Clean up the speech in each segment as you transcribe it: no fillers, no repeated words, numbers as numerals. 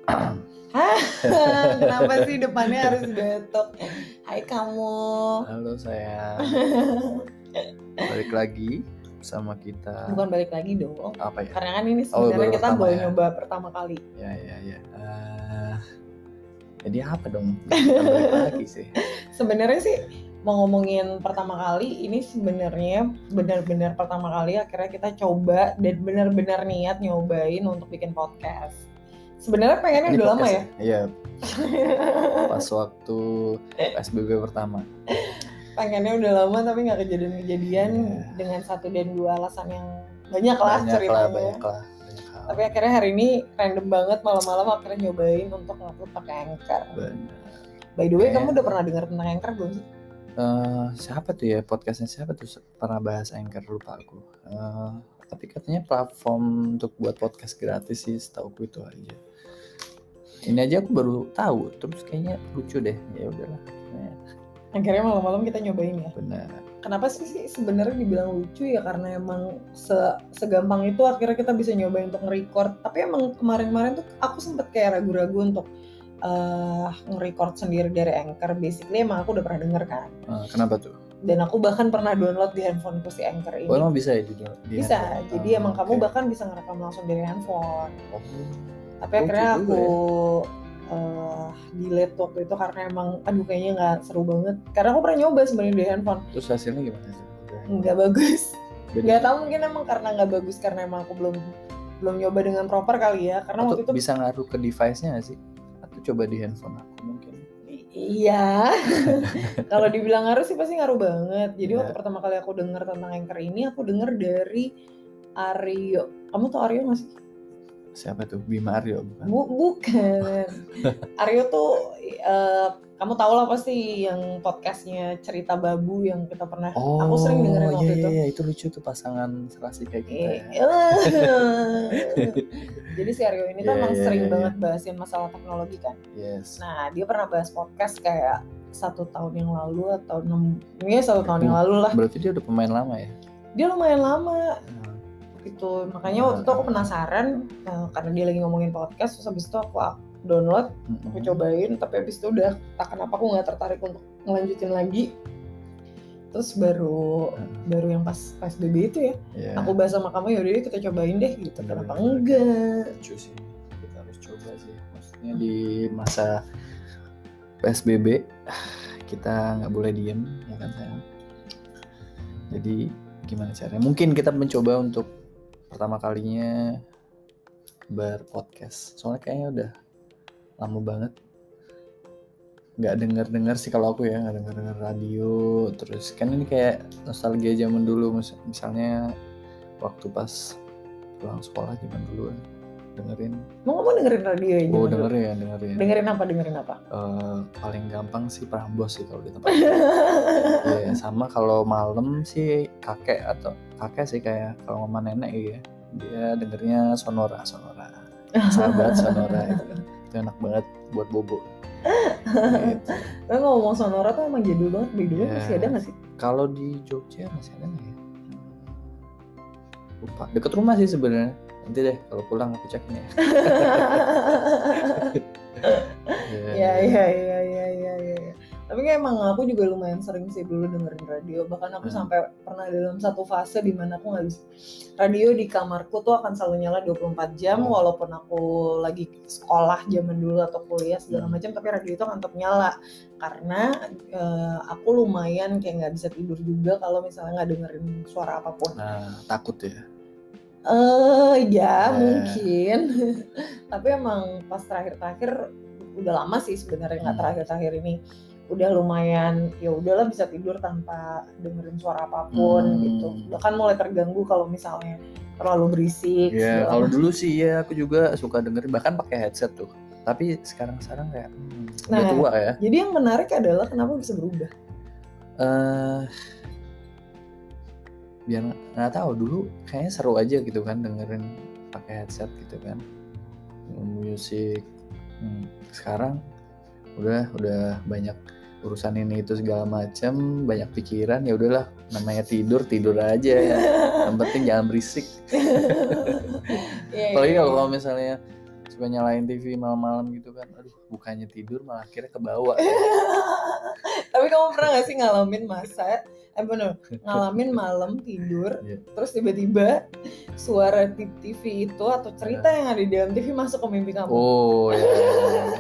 Hah? Kenapa sih depannya harus betok? Hai kamu. Halo sayang. Balik lagi sama kita. Bukan balik lagi dong. Apa ya? Karena kan ini sebenarnya kita baru nyoba pertama kali. Ya. Jadi apa dong? Kita balik lagi sih. Sebenarnya sih mau ngomongin pertama kali, ini sebenarnya benar-benar pertama kali akhirnya kita coba dan benar-benar niat nyobain untuk bikin podcast. Sebenarnya pengennya udah lama ya? Iya. Pas waktu PSBB pertama. Pengennya udah lama tapi nggak kejadian dengan satu dan dua alasan yang banyak lah ceritanya. Banyak lah. Tapi akhirnya hari ini random banget malam-malam akhirnya nyobain untuk ngupload pakai Anchor. Benar. By the way, kamu udah pernah dengar tentang Anchor belum sih? Siapa tuh ya podcastnya siapa tuh pernah bahas Anchor, lupa aku. Tapi katanya platform untuk buat podcast gratis sih, setauku itu aja. Ini aja aku baru tahu, terus kayaknya lucu deh. Ya udahlah. Akhirnya malam-malam kita nyobain ya. Benar. Kenapa sih sebenarnya dibilang lucu ya, karena emang segampang itu akhirnya kita bisa nyobain untuk nge-record. Tapi emang kemarin-kemarin tuh aku sempet kayak ragu-ragu untuk nge-record sendiri dari Anchor. Basically emang aku udah pernah denger kan. Kenapa tuh? Dan aku bahkan pernah download di handphoneku si Anchor ini. Oh emang bisa ya di bisa handphone? Jadi emang kamu bahkan bisa ngerekam langsung dari handphone. Tapi akhirnya aku delete waktu itu karena emang kayaknya nggak seru banget. Karena aku pernah nyoba sebenarnya di handphone. Terus hasilnya gimana sih? Nggak bagus. Nggak tahu, mungkin emang karena nggak bagus karena emang aku belum nyoba dengan proper kali ya. Karena waktu itu bisa ngaruh ke device-nya nggak sih? Atau coba di handphone aku mungkin? Iya. Kalau dibilang ngaruh sih pasti ngaruh banget. Jadi waktu pertama kali aku denger tentang Anchor ini, aku denger dari Aryo. Kamu tau Aryo nggak sih? Siapa tuh? Bima Aryo bukan? Bukan. Aryo tuh kamu tahu lah pasti yang podcastnya Cerita Babu yang kita pernah. Aku sering dengerin waktu itu. Iya, itu lucu tuh pasangan serasi kayak kita. Jadi si Aryo ini kan emang sering banget bahasin masalah teknologi kan. Yes. Nah dia pernah bahas podcast kayak 1 tahun yang lalu atau 1 tahun yang lalu lah. Berarti dia udah pemain lama ya? Dia lumayan lama. Gitu. Makanya waktu itu aku penasaran karena dia lagi ngomongin podcast, terus habis itu aku download, aku cobain, tapi habis itu udah kenapa aku nggak tertarik untuk ngelanjutin lagi. Terus baru yang pas PSBB itu ya, aku bahas sama kamu, yaudah kita cobain deh gitu. Kenapa enggak? Lucu sih, kita harus coba sih. Maksudnya di masa PSBB kita nggak boleh diem, ya kan sayang. Jadi gimana caranya? Mungkin kita mencoba untuk pertama kalinya berpodcast. Soalnya kayaknya udah lama banget nggak dengar sih kalau aku ya, nggak dengar radio. Terus kan ini kayak nostalgia zaman dulu, misalnya waktu pas pulang sekolah zaman dulu dengerin. Mau kamu dengerin radio ya? Dengerin apa? Paling gampang sih Prambors sih kalau di tempat. Sama kalau malam sih kakek sih, kayak kalau mama nenek ya, dia dengernya Sonora. Sahabat Sonora itu enak banget buat bobo. Gitu. Tapi ngomong Sonora tuh emang jadul banget. Bedanya masih ada nggak sih? Kalau di Jogja masih ada nggak ya? Lupa. Deket rumah sih sebenarnya. Nanti deh kalau pulang aku cekin ya. Iya. Tapi kayak emang aku juga lumayan sering sih dulu dengerin radio. Bahkan aku sampai pernah dalam satu fase di mana aku nggak bisa. Radio di kamarku tuh akan selalu nyala 24 jam walaupun aku lagi sekolah zaman dulu atau kuliah segala macam, tapi radio itu akan tetap nyala. Karena aku lumayan kayak nggak bisa tidur juga kalau misalnya nggak dengerin suara apapun. Takut ya? Mungkin. Tapi emang pas terakhir udah lama sih sebenarnya, nggak terakhir ini. Udah lumayan, ya udahlah bisa tidur tanpa dengerin suara apapun gitu. Bahkan mulai terganggu kalau misalnya terlalu berisik. Kalau dulu sih aku juga suka dengerin, bahkan pakai headset tuh. Tapi sekarang kayak udah tua ya. Jadi yang menarik adalah kenapa bisa berubah? Biar nggak tahu, dulu kayaknya seru aja gitu kan dengerin pakai headset gitu kan, musik. Sekarang udah banyak urusan ini itu segala macam, banyak pikiran, ya udahlah, namanya tidur aja ya. Yang penting jangan berisik. Apalagi kalau misalnya suka nyalain TV malam-malam gitu kan. Aduh, bukannya tidur malah akhirnya kebawa. Tapi kamu pernah gak sih ngalamin ngalamin malam tidur, terus tiba-tiba suara TV itu atau cerita yang ada di dalam TV masuk ke mimpi kamu? Oh ya,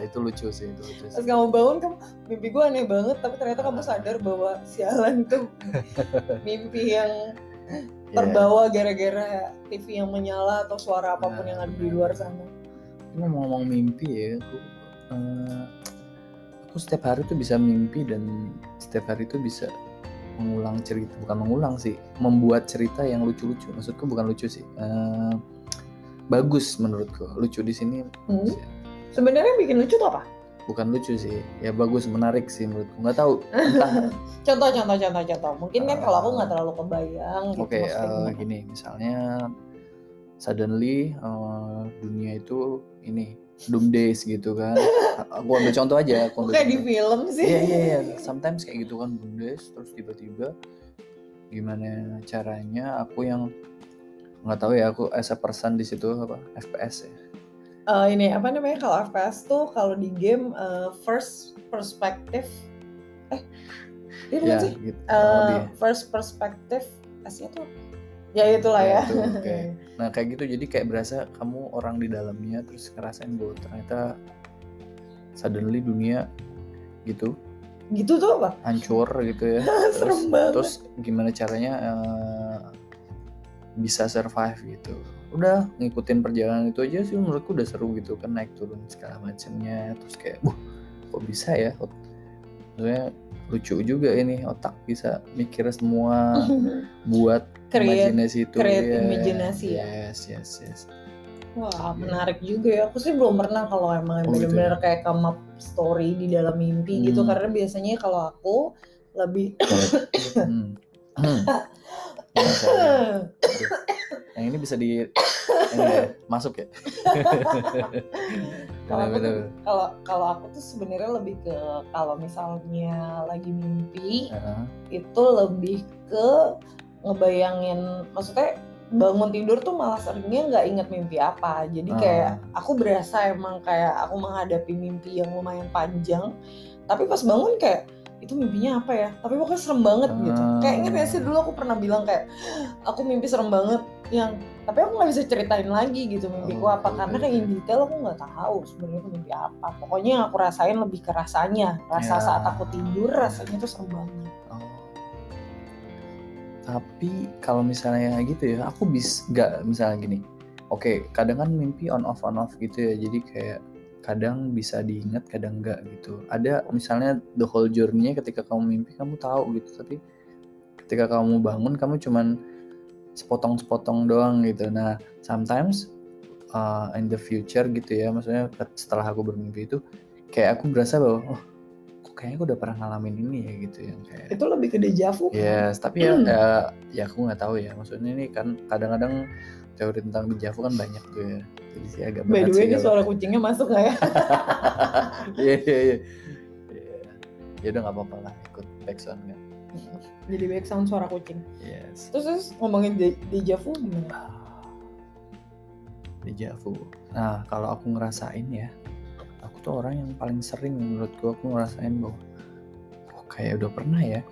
itu lucu sih. Terus kamu bangun, mimpi gue aneh banget, tapi ternyata kamu sadar bahwa sialan itu mimpi yang terbawa gara-gara TV yang menyala atau suara apapun yang ada di luar sana. Ngomong mimpi ya, aku setiap hari tuh bisa mimpi dan setiap hari tuh bisa mengulang cerita, bukan mengulang sih, membuat cerita yang lucu-lucu. Maksudku bukan lucu sih, bagus menurutku. Lucu di sini. Sebenarnya bikin lucu tuh apa? Bukan lucu sih, ya bagus, menarik sih menurutku. Nggak tahu. Entah. Contoh. Mungkin kan kalau aku nggak terlalu kebayang. Oke, gini, misalnya suddenly dunia itu ini doomdays gitu kan. Aku ambil contoh aja. Kayak di film sih. Iya. Sometimes kayak gitu kan, doomdays, terus tiba-tiba gimana caranya aku yang nggak tahu ya, aku as a person di situ apa FPS ya. Ini apa namanya, kalau FPS tuh kalau di game first perspective bukan sih? Gitu. First perspective S-nya tuh ya itulah ya. Okay. Nah kayak gitu, jadi kayak berasa kamu orang di dalamnya, terus ngerasain bahwa ternyata suddenly dunia gitu tuh apa? Hancur gitu ya. Serem banget. Terus gimana caranya bisa survive gitu. Udah ngikutin perjalanan itu aja sih menurutku udah seru gitu kan, naik turun segala macamnya. Terus kayak kok bisa ya, maksudnya lucu juga ini, otak bisa mikir semua buat imajinasi itu. Imajinasi ya. Yes. Wah, menarik juga ya. Aku sih belum pernah kalau emang benar-benar kayak come up story di dalam mimpi gitu, karena biasanya kalau aku lebih yang ini bisa masuk ya. Kalau aku tuh sebenarnya lebih ke, kalau misalnya lagi mimpi itu lebih ke ngebayangin, maksudnya bangun tidur tuh malah seringnya nggak inget mimpi apa. Jadi kayak aku berasa emang kayak aku menghadapi mimpi yang lumayan panjang, tapi pas bangun kayak itu mimpinya apa ya, tapi pokoknya serem banget gitu. Kayak inget gak sih dulu aku pernah bilang kayak aku mimpi serem banget tapi aku nggak bisa ceritain lagi gitu mimpiku apa, karena kayak in detail aku nggak tahu sebenarnya itu mimpi apa. Pokoknya yang aku rasain lebih ke rasanya, saat aku tidur rasanya tuh serem banget. Tapi kalau misalnya gitu ya, aku nggak misalnya gini. Oke, kadang kan mimpi on off gitu ya, jadi kayak kadang bisa diingat, kadang enggak gitu. Ada misalnya the whole journey-nya ketika kamu mimpi kamu tahu gitu, tapi ketika kamu bangun kamu cuman sepotong-sepotong doang gitu. Nah, sometimes in the future gitu ya, maksudnya setelah aku bermimpi itu kayak aku berasa bahwa kok kayaknya aku udah pernah ngalamin ini ya gitu, yang kayak itu lebih ke deja vu kan? Yes, tapi ya aku nggak tau ya. Maksudnya ini kan kadang-kadang teori tentang deja vu kan banyak tuh ya. Jadi sih agak berat. By the way, ini suara kucingnya masuk nggak ya? Iya. Ya udah nggak apa-apa lah, ikut backsound kan. Jadi backsound suara kucing. Yes. Terus ngomongin deja vu gimana? Deja vu. Nah kalau aku ngerasain ya, aku tuh orang yang paling sering menurutku aku ngerasain bahwa kayak udah pernah ya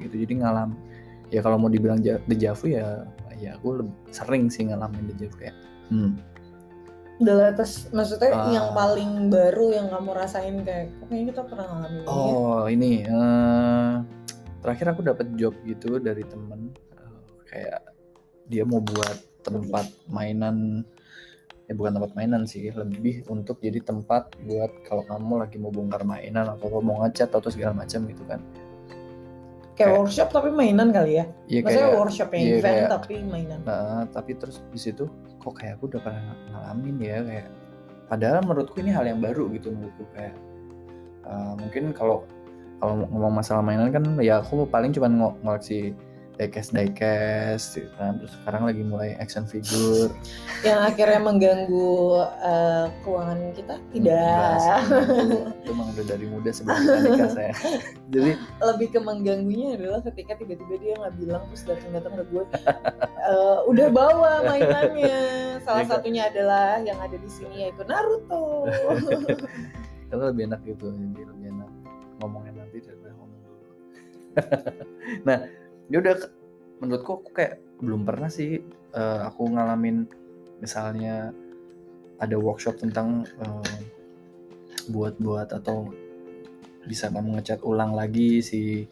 gitu. Jadi ya kalau mau dibilang deja vu ya aku lebih sering sih ngalamin deja vu kayak udah atas, maksudnya yang paling baru yang kamu rasain kayak kayaknya kita pernah ngalamin ini terakhir aku dapat job gitu dari temen, kayak dia mau buat tempat mainan, bukan tempat mainan sih, lebih untuk jadi tempat buat kalau kamu lagi mau bongkar mainan atau mau ngecat atau segala macam gitu kan. Kayak workshop tapi mainan kali ya? Iya, maksudnya kayak, workshopnya event tapi mainan. Tapi terus di situ kok kayak aku udah pernah ngalamin ya, kayak padahal menurutku ini hal yang baru gitu menurutku, kayak mungkin kalau ngomong masalah mainan kan ya aku paling cuma ngoleksi diecast gitu kan. Terus sekarang lagi mulai action figure yang akhirnya mengganggu keuangan kita. Tidak, itu emang udah dari muda sebelum nikah saya. Jadi lebih ke mengganggunya adalah ketika tiba-tiba dia nggak bilang, terus datang ke gue udah bawa mainannya Salah satunya adalah yang ada di sini yaitu Naruto. Karena lebih enak gitu, jadi lebih enak ngomongnya nanti daripada ngomong dulu. Nah, ya udah, menurutku aku kayak belum pernah sih aku ngalamin misalnya ada workshop tentang buat atau bisa kamu ngecat ulang lagi si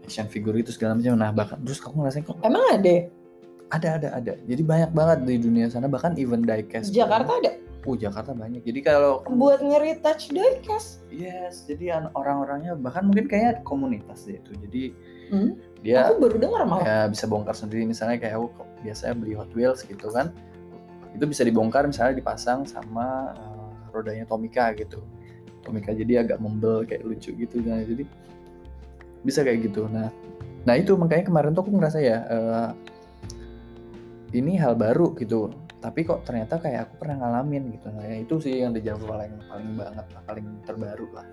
action figure itu segala macam. Nah, bahkan terus aku ngerasain kok emang ada. Jadi banyak banget di dunia sana, bahkan even diecast. Jakarta ada? Jakarta banyak. Jadi kalau buat nge-retouch diecast. Yes, jadi orang-orangnya bahkan mungkin kayak komunitas deh itu. Jadi dia aku baru dengar malah. Ya bisa bongkar sendiri, misalnya kayak aku biasanya beli Hot Wheels gitu kan. Itu bisa dibongkar misalnya dipasang sama rodanya Tomica gitu. Tomica jadi agak membel kayak lucu gitu kan. Jadi bisa kayak gitu. Nah itu makanya kemarin tuh aku ngerasa ya ini hal baru gitu, tapi kok ternyata kayak aku pernah ngalamin gitu. Nah itu sih yang deja vu paling banget lah, paling terbaru lah.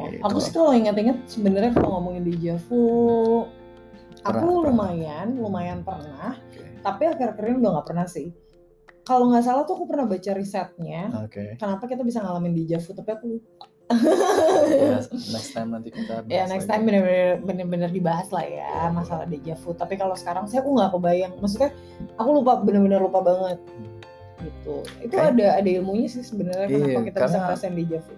Gitu. Aku sih kalau ingat-ingat sebenarnya kalau ngomongin deja vu, aku lumayan pernah, tapi akhir-akhir ini udah nggak pernah sih. Kalau nggak salah tuh aku pernah baca risetnya, kenapa kita bisa ngalamin deja vu, tapi aku lupa. Next time nanti kita bahas. Ya next time bener-bener dibahas lah ya masalah deja vu. Tapi kalau sekarang sih aku nggak kebayang. Maksudnya aku bener-bener lupa banget. Gitu. Itu ada ilmunya sih sebenarnya kenapa kita bisa ngerasain deja vu.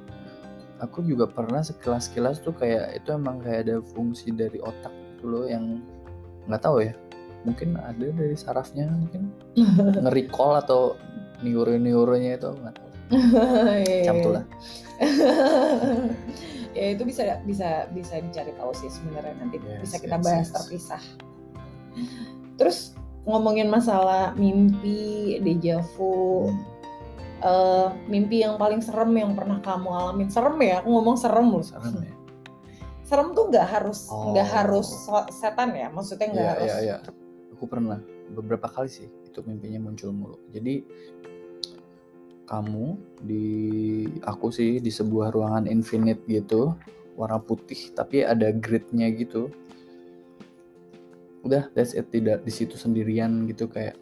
Aku juga pernah sekilas-kilas tuh kayak itu emang kayak ada fungsi dari otak gitu loh yang nggak tahu ya. Mungkin ada dari sarafnya mungkin nge-recall atau neuro-neuronya itu nggak tahu. Macam itulah. Ya itu bisa dicari tahu sih sebenarnya, nanti bisa kita bahas terpisah. Terus ngomongin masalah mimpi, deja vu, mimpi yang paling serem yang pernah kamu alamin. Serem ya, aku ngomong serem loh. Serem tuh nggak harus setan ya, maksudnya nggak harus. Iya. Aku pernah beberapa kali sih itu mimpinya muncul mulu. Jadi aku sih di sebuah ruangan infinite gitu, warna putih tapi ada gridnya gitu. Udah, that's it, tidak di situ sendirian gitu, kayak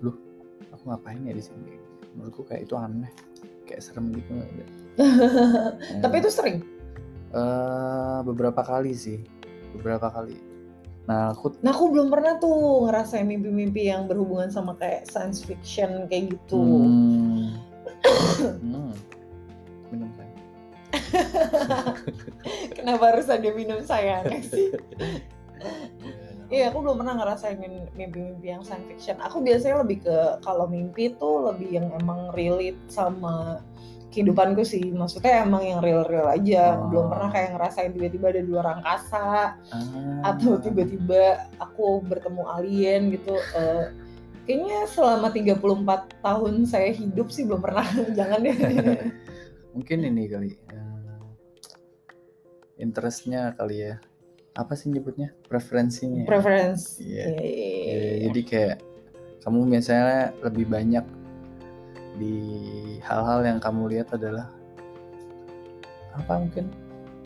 aku ngapain ya di sini. Menurutku kayak itu aneh, kayak serem gitu. Tapi itu sering? Beberapa kali. Nah aku belum pernah tuh ngerasain mimpi-mimpi yang berhubungan sama kayak science fiction kayak gitu. Minum sayang. Kenapa harus ada minum sayang sih? Iya, aku belum pernah ngerasain mimpi-mimpi yang science fiction. Aku biasanya lebih ke kalau mimpi tuh lebih yang emang relate sama kehidupanku sih. Maksudnya emang yang real-real aja. Belum pernah kayak ngerasain tiba-tiba ada di luar angkasa atau tiba-tiba aku bertemu alien gitu. Kayaknya selama 34 tahun saya hidup sih belum pernah. Jangan deh. Mungkin ini kali interestnya kali ya, apa sih nyebutnya, preferensinya. Jadi kayak kamu misalnya lebih banyak di hal-hal yang kamu lihat adalah apa, mungkin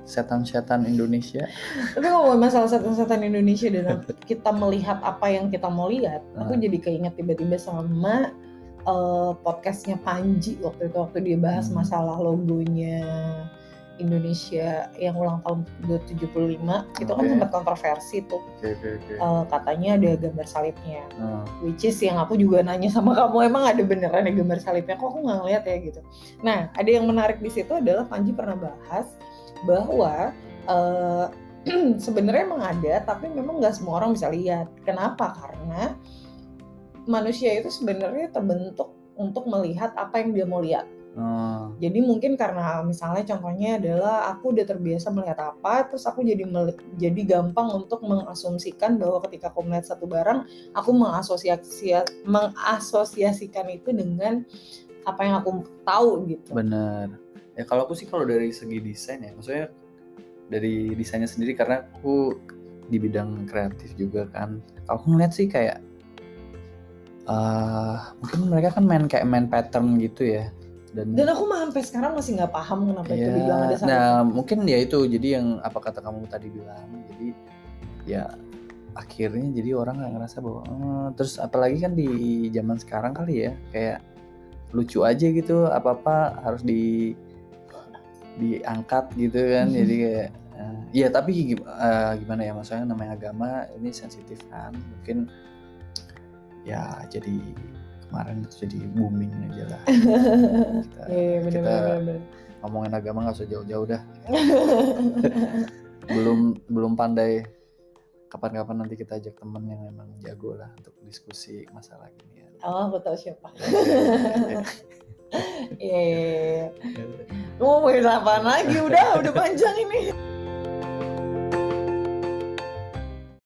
setan-setan Indonesia. Tapi ngomongin masalah setan-setan Indonesia dan kita melihat apa yang kita mau lihat, aku jadi keinget tiba-tiba sama podcastnya Panji waktu dia bahas masalah logonya Indonesia yang ulang tahun 75 itu kan sempat kontroversi tuh. Katanya ada gambar salibnya, which is yang aku juga nanya sama kamu, emang ada beneran ya gambar salibnya, kok aku nggak ngeliat ya gitu. Nah ada yang menarik di situ adalah Panji pernah bahas bahwa sebenarnya emang ada, tapi memang nggak semua orang bisa lihat. Kenapa? Karena manusia itu sebenarnya terbentuk untuk melihat apa yang dia mau lihat. Jadi mungkin karena misalnya contohnya adalah aku udah terbiasa melihat apa, terus aku jadi gampang untuk mengasumsikan bahwa ketika aku melihat satu barang, aku mengasosiasikan itu dengan apa yang aku tahu gitu. Benar. Ya kalau aku sih kalau dari segi desain ya, maksudnya dari desainnya sendiri, karena aku di bidang kreatif juga kan. Aku ngeliat sih kayak mungkin mereka kan main pattern gitu ya. Dan aku sampai sekarang masih nggak paham kenapa itu dibilang ada salib. Nah mungkin ya itu, jadi yang apa kata kamu tadi bilang, jadi ya akhirnya jadi orang nggak ngerasa bahwa terus apalagi kan di zaman sekarang kali ya kayak lucu aja gitu, apa harus diangkat gitu kan. Jadi kayak ya tapi gimana ya, maksudnya namanya agama ini sensitif kan, mungkin ya jadi kemarin itu jadi booming aja lah. Kita ngomongin agama nggak usah jauh-jauh dah. belum pandai. Kapan-kapan nanti kita ajak temen yang emang jago lah untuk diskusi masalah gini ya. Oh, aku tahu siapa. Iya. Mau ngomongin apaan lagi? Udah panjang ini.